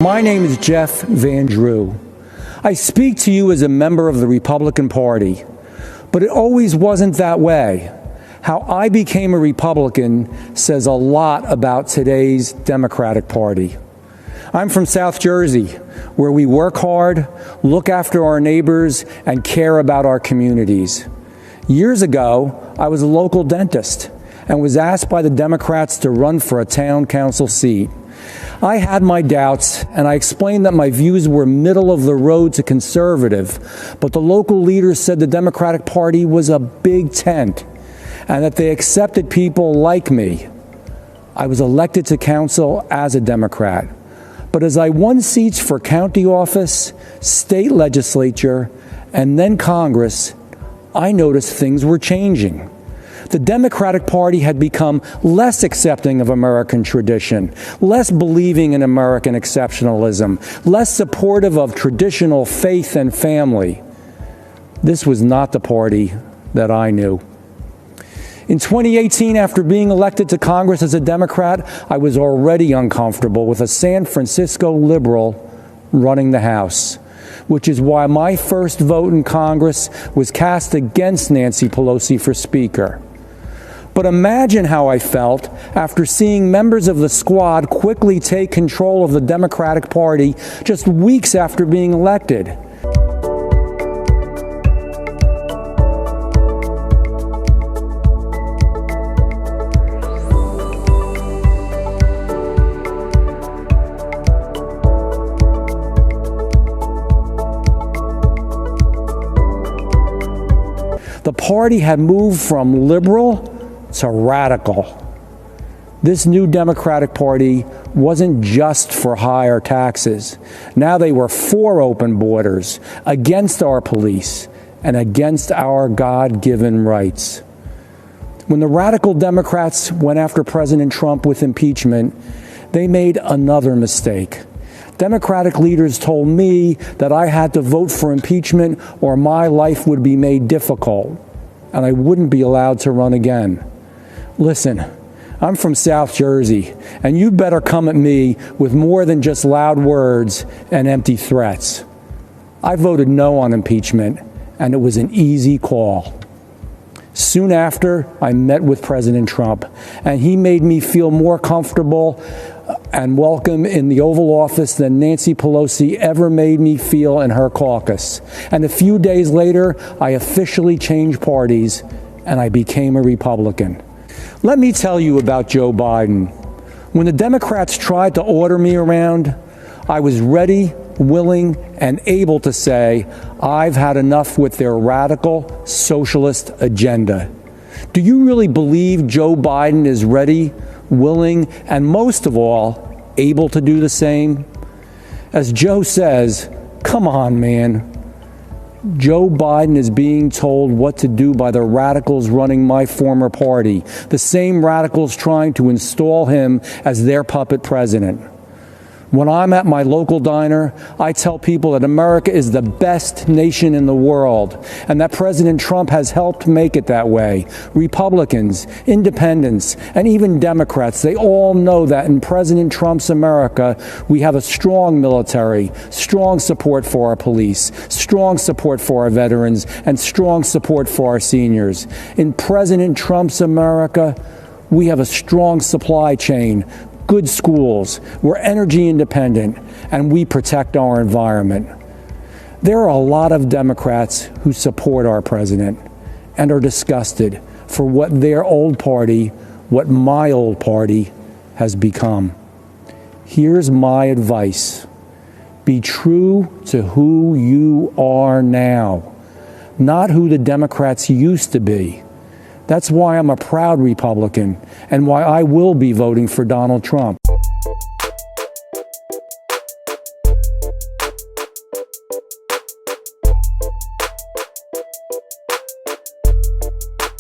My name is Jeff Van Drew. I speak to you as a member of the Republican Party, but it always wasn't that way. How I became a Republican says a lot about today's Democratic Party. I'm from South Jersey, where we work hard, look after our neighbors, and care about our communities. Years ago, I was a local dentist and was asked by the Democrats to run for a town council seat. I had my doubts, and I explained that my views were middle of the road to conservative, but the local leaders said the Democratic Party was a big tent and that they accepted people like me. I was elected to council as a Democrat, but as I won seats for county office, state legislature, and then Congress, I noticed things were changing. The Democratic Party had become less accepting of American tradition, less believing in American exceptionalism, less supportive of traditional faith and family. This was not the party that I knew. In 2018, after being elected to Congress as a Democrat, I was already uncomfortable with a San Francisco liberal running the House, which is why my first vote in Congress was cast against Nancy Pelosi for Speaker. But imagine how I felt after seeing members of the squad quickly take control of the Democratic Party just weeks after being elected. The party had moved from liberal to radical. This new Democratic Party wasn't just for higher taxes. Now they were for open borders, against our police, and against our God-given rights. When the radical Democrats went after President Trump with impeachment, they made another mistake. Democratic leaders told me that I had to vote for impeachment or my life would be made difficult, and I wouldn't be allowed to run again. Listen, I'm from South Jersey, and you better come at me with more than just loud words and empty threats. I voted no on impeachment, and it was an easy call. Soon after, I met with President Trump, and he made me feel more comfortable and welcome in the Oval Office than Nancy Pelosi ever made me feel in her caucus. And a few days later, I officially changed parties, and I became a Republican. Let me tell you about Joe Biden. When the Democrats tried to order me around, I was ready, willing, and able to say, I've had enough with their radical socialist agenda. Do you really believe Joe Biden is ready, willing, and most of all, able to do the same? As Joe says, come on, man. Joe Biden is being told what to do by the radicals running my former party, the same radicals trying to install him as their puppet president. When I'm at my local diner, I tell people that America is the best nation in the world and that President Trump has helped make it that way. Republicans, independents, and even Democrats, they all know that in President Trump's America, we have a strong military, strong support for our police, strong support for our veterans, and strong support for our seniors. In President Trump's America, we have a strong supply chain, good schools, we're energy independent, and we protect our environment. There are a lot of Democrats who support our president and are disgusted for what their old party, what my old party, has become. Here's my advice. Be true to who you are now, not who the Democrats used to be. That's why I'm a proud Republican and why I will be voting for Donald Trump.